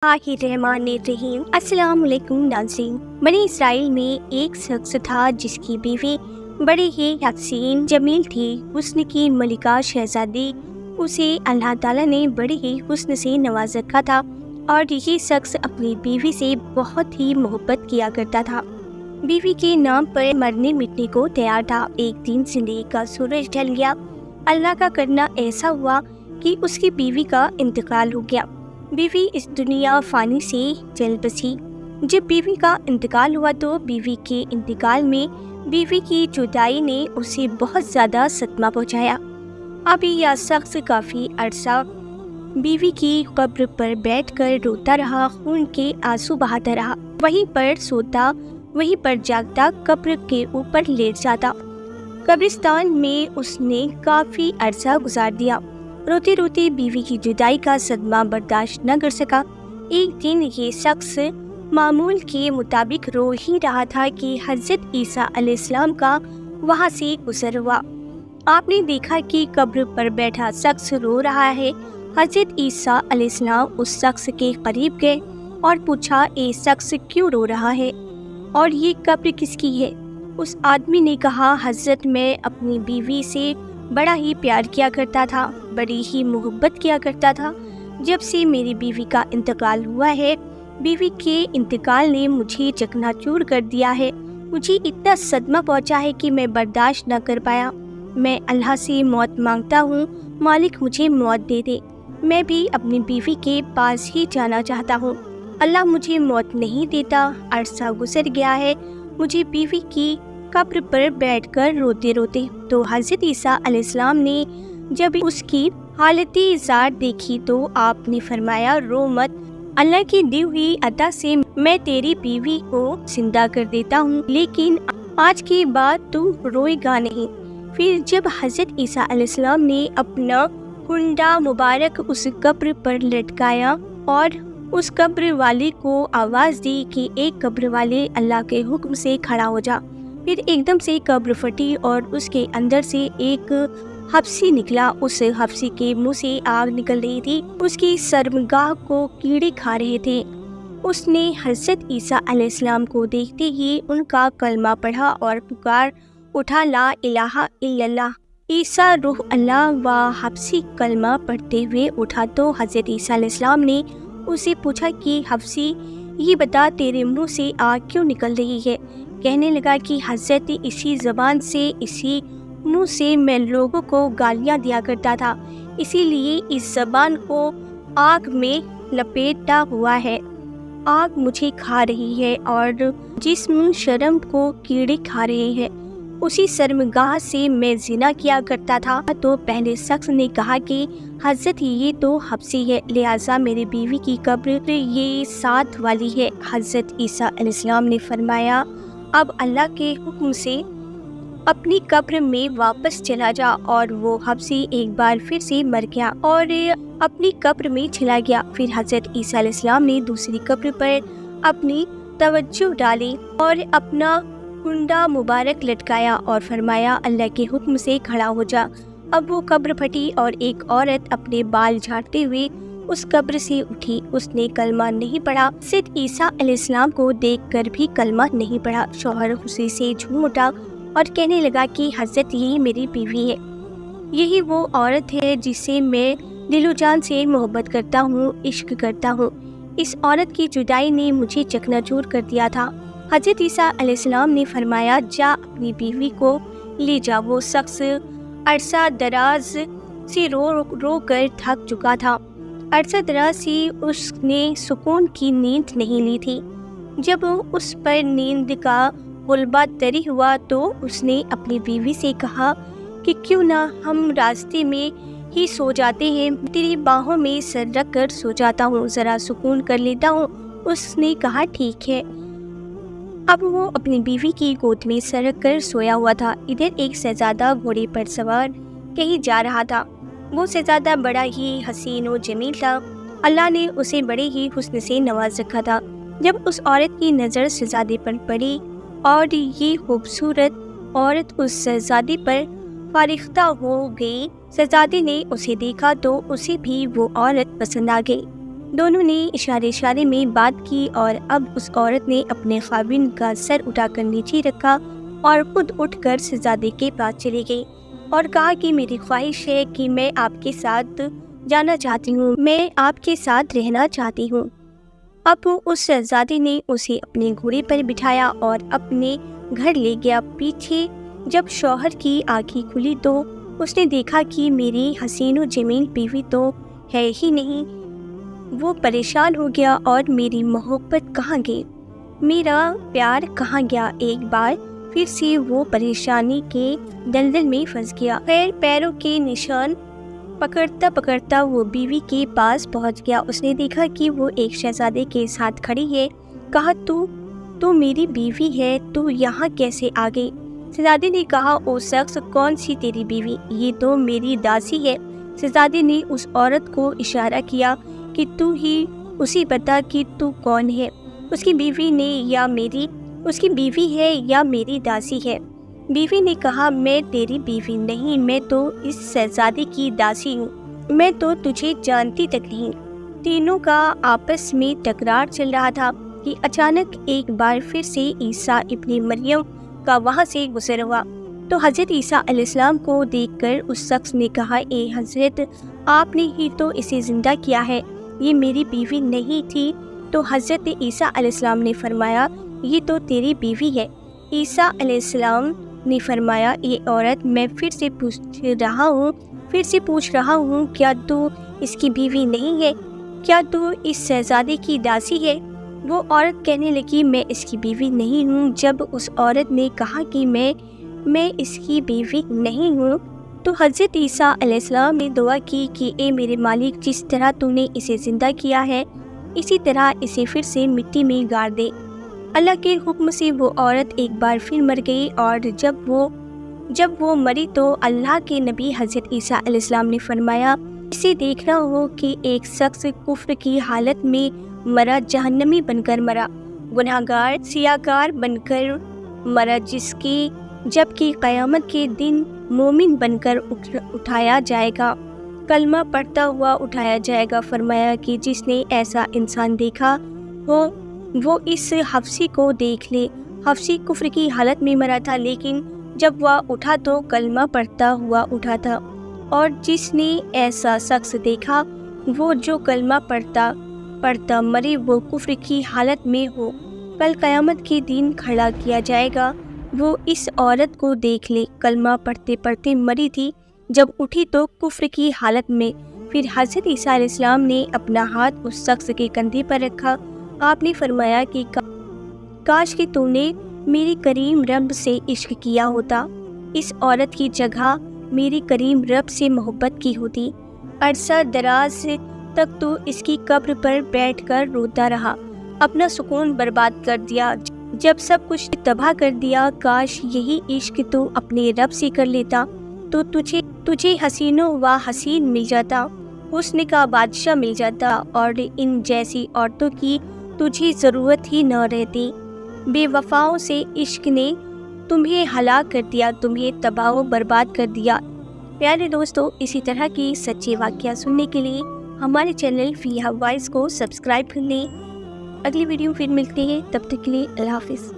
रहीम। अस्सलाम वालेकुम नाज़रीन। बनी इसराइल में एक शख्स था जिसकी बीवी बड़ी ही हसीन जमील थी। हुस्न की मलिका शहजादी, उसे अल्लाह ताला ने बड़ी ही हुस्न से नवाज रखा था और ये शख्स अपनी बीवी से बहुत ही मोहब्बत किया करता था। बीवी के नाम पर मरने मिटने को तैयार था। एक दिन जिंदगी का सूरज ढल गया। अल्लाह का करना ऐसा हुआ कि उसकी बीवी का इंतकाल हो गया। बीवी इस दुनिया फानी से चल बसी। जब बीवी का इंतकाल हुआ तो बीवी के इंतकाल में बीवी की जुदाई ने उसे बहुत ज़्यादा सदमा पहुंचाया। अभी यह शख्स काफ़ी अरसा बीवी की कब्र पर बैठकर रोता रहा, खून के आंसू बहाता रहा। वहीं पर सोता, वहीं पर जागता, कब्र के ऊपर लेट जाता। कब्रिस्तान में उसने काफ़ी अरसा गुजार दिया। रोते रोते बीवी की जुदाई का सदमा बर्दाश्त न कर सका। एक दिन ये शख्स मामूल के मुताबिक रो ही रहा था कि हज़रत ईसा अलैहिस्सलाम का वहाँ से गुज़र हुआ। आपने देखा कि कब्र पर बैठा शख्स रो रहा है। हज़रत ईसा अलैहिस्सलाम उस शख्स के करीब गए और पूछा, ये शख्स क्यों रो रहा है और ये कब्र किसकी है? उस आदमी ने कहा, हज़रत मैं अपनी बीवी से बड़ा ही प्यार किया करता था, बड़ी ही मोहब्बत किया करता था। जब से मेरी बीवी का इंतकाल हुआ है, बीवी के इंतकाल ने मुझे चकनाचूर कर दिया है। मुझे इतना सदमा पहुंचा है कि मैं बर्दाश्त न कर पाया। मैं अल्लाह से मौत मांगता हूँ, मालिक मुझे मौत दे दे। मैं भी अपनी बीवी के पास ही जाना चाहता हूँ। अल्लाह मुझे मौत नहीं देता। अरसा गुजर गया है। मुझे बीवी की कब्र पर बैठकर रोते रोते। तो हज़रत ईसा अलैहिस्सलाम ने जब उसकी हालती ज़ार देखी तो आपने फरमाया, रो मत, अल्लाह की दी हुई अता से मैं तेरी बीवी को जिंदा कर देता हूँ, लेकिन आज के बाद तू रोएगा नहीं। फिर जब हज़रत ईसा अलैहिस्सलाम ने अपना कुंडा मुबारक उस कब्र पर लटकाया और उस कब्र वाले को आवाज़ दी कि एक कब्र वाले अल्लाह के हुक्म से खड़ा हो जा। फिर एकदम से कब्र फटी और उसके अंदर से एक हफ्सी निकला। उस हफ्सी के मुंह से आग निकल रही थी। उसकी शर्मगाह को कीड़े खा रहे थे। उसने हज़रत ईसा अलैहिस्सलाम को देखते ही उनका कलमा पढ़ा और पुकार उठा, ला इलाहा इल्लल्लाह, ईसा रूह अल्लाह व हफ्सी कलमा पढ़ते हुए उठा। तो हज़रत ईसा अलैहिस्सलाम ने उसे पूछा कि हफ्सी, ये बता तेरे मुंह से आग क्यों निकल रही है? कहने लगा कि हज़रत, इसी ज़बान से, इसी मुंह से मैं लोगों को गालियां दिया करता था, इसीलिए इस ज़बान को आग में लपेटा हुआ है। आग मुझे खा रही है और जिस्म शर्म को कीड़े खा रहे हैं। उसी शर्मगाह से मैं जिना किया करता था। तो पहले शख्स ने कहा कि हज़रत, ये तो हफ्सी है, लिहाजा मेरी बीवी की कब्र ये साथ वाली है। हज़रत ईसा अलैहिस्सलाम ने फरमाया, अब अल्लाह के हुक्म से अपनी कब्र में वापस चला जा। और वो हफ्सी एक बार फिर से मर गया और अपनी कब्र में चला गया। फिर हज़रत ईसा अलैहिस्सलाम ने दूसरी कब्र पर अपनी तवज्जो डाली और अपना कुंडा मुबारक लटकाया और फरमाया, अल्लाह के हुक्म से खड़ा हो जा। अब वो कब्र फटी और एक औरत अपने बाल झाड़ते हुए उस कब्र से उठी। उसने कलमा नहीं पढ़ा। सिर्फ ईसा अलैहिस्सलाम को देखकर भी कलमा नहीं पढ़ा। शौहर खुशी से झूम उठा और कहने लगा कि हज़रत, यही मेरी बीवी है, यही वो औरत है जिससे मैं दिलो जान से मोहब्बत करता हूँ, इश्क करता हूँ। इस औरत की जुदाई ने मुझे चकनाचूर कर दिया था। हज़रत ईसा अलैहिस्सलाम ने फरमाया, जा अपनी बीवी को ले जा। वो शख्स अरसा दराज से रो कर थक चुका था। अरसा दराज से उसने सुकून की नींद नहीं ली थी। जब उस पर नींद का गुलबा तरी हुआ तो उसने अपनी बीवी से कहा कि क्यों ना हम रास्ते में ही सो जाते हैं, तेरी बाहों में सर रख कर सो जाता हूँ, ज़रा सुकून कर लेता हूँ। उसने कहा, ठीक है। अब वो अपनी बीवी की गोद में सर रख कर सोया हुआ था। इधर एक शहजादा घोड़े पर सवार कहीं जा रहा था। वो शहजादा बड़ा ही हसीन और जमील था। अल्लाह ने उसे बड़े ही हुस्न से नवाज रखा था। जब उस औरत की नज़र शहजादे पर पड़ी और ये खूबसूरत औरत उस शहजादे पर फारिख्ता हो गई, शहजादे ने उसे देखा तो उसे भी वो औरत पसंद आ गई। دونوں نے اشارے اشارے میں بات کی اور اب اس عورت نے اپنے خاوند کا سر اٹھا کر نیچے رکھا اور خود اٹھ کر شہزادے کے پاس چلی گئی اور کہا کہ میری خواہش ہے کہ میں آپ کے ساتھ جانا چاہتی ہوں، میں آپ کے ساتھ رہنا چاہتی ہوں۔ اب اس شہزادے نے اسے اپنے گھوڑے پر بٹھایا اور اپنے گھر لے گیا۔ پیچھے جب شوہر کی آنکھیں کھلی تو اس نے دیکھا کہ میری حسین و جمیل بیوی تو ہے ہی نہیں۔ وہ پریشان ہو گیا اور میری محبت کہاں گئی، میرا پیار کہاں گیا؟ ایک بار پھر سے وہ پریشانی کے دلدل میں پھنس گیا۔ خیر پیروں کے نشان پکڑتا پکڑتا وہ بیوی کے پاس پہنچ گیا۔ اس نے دیکھا کہ وہ ایک شہزادے کے ساتھ کھڑی ہے۔ کہا تو میری بیوی ہے، تو یہاں کیسے آ گئی؟ شہزادے نے کہا او شخص، کون سی تیری بیوی؟ یہ تو میری داسی ہے۔ شہزادے نے اس عورت کو اشارہ کیا کہ تو ہی اسے بتا کہ تو کون ہے، اس کی بیوی ہے یا میری داسی ہے؟ بیوی نے کہا میں تیری بیوی نہیں، میں تو اس شہزادے کی داسی ہوں، میں تو تجھے جانتی تک نہیں۔ تینوں کا آپس میں تکرار چل رہا تھا کہ اچانک ایک بار پھر سے عیسیٰ ابن مریم کا وہاں سے گزر ہوا تو حضرت عیسیٰ علیہ السلام کو دیکھ کر اس شخص نے کہا اے حضرت، آپ نے ہی تو اسے زندہ کیا ہے، یہ میری بیوی نہیں تھی۔ تو حضرت عیسیٰ علیہ السلام نے فرمایا یہ تو تیری بیوی ہے۔ عیسیٰ علیہ السلام نے فرمایا یہ عورت میں پھر سے پوچھ رہا ہوں کیا تو اس کی بیوی نہیں ہے؟ کیا تو اس شہزادے کی داسی ہے؟ وہ عورت کہنے لگی میں اس کی بیوی نہیں ہوں۔ جب اس عورت نے کہا کہ میں اس کی بیوی نہیں ہوں تو حضرت عیسیٰ علیہ السلام نے دعا کی کہ اے میرے مالک، جس طرح تو نے اسے زندہ کیا ہے اسی طرح اسے پھر سے مٹی میں گاڑ دے۔ اللہ کے حکم سے وہ عورت ایک بار پھر مر گئی، اور جب وہ مری تو اللہ کے نبی حضرت عیسیٰ علیہ السلام نے فرمایا اسے دیکھنا ہو کہ ایک شخص کفر کی حالت میں مرا، جہنمی بن کر مرا، گناہگار سیاکار بن کر مرا، جبکہ قیامت کے دن مومن بن کر اٹھایا جائے گا، کلمہ پڑھتا ہوا اٹھایا جائے گا۔ فرمایا کہ جس نے ایسا انسان دیکھا ہو وہ اس حفصی کو دیکھ لے۔ حفصی کفر کی حالت میں مرا تھا، لیکن جب وہ اٹھا تو کلمہ پڑھتا ہوا اٹھا تھا، اور جس نے ایسا شخص دیکھا وہ جو کلمہ پڑھتا مرے وہ کفر کی حالت میں ہو، کل قیامت کے دن کھڑا کیا جائے گا۔ وہ اس عورت کو دیکھ لے، کلمہ پڑھتے پڑھتے مری تھی، جب اٹھی تو کفر کی حالت میں۔ پھر حضرت عیسیٰ علیہ السلام نے اپنا ہاتھ اس شخص کے کندھے پر رکھا۔ آپ نے فرمایا کہ کاش کہ تو نے میری کریم رب سے عشق کیا ہوتا، اس عورت کی جگہ میری کریم رب سے محبت کی ہوتی۔ عرصہ دراز تک تو اس کی قبر پر بیٹھ کر روتا رہا، اپنا سکون برباد کر دیا، جب سب کچھ تباہ کر دیا۔ کاش یہی عشق تو اپنے رب سے کر لیتا تو تجھے حسینوں و حسین مل جاتا، حسن کا بادشاہ مل جاتا، اور ان جیسی عورتوں کی تجھے ضرورت ہی نہ رہتی۔ بے وفاؤں سے عشق نے تمہیں ہلاک کر دیا، تمہیں تباہ و برباد کر دیا۔ پیارے دوستو، اسی طرح کی سچے واقعہ سننے کے لیے ہمارے چینل فیہا وائس کو سبسکرائب کر لیں۔ اگلی ویڈیو پھر ملتے ہیں، تب تک کے لیے اللہ حافظ۔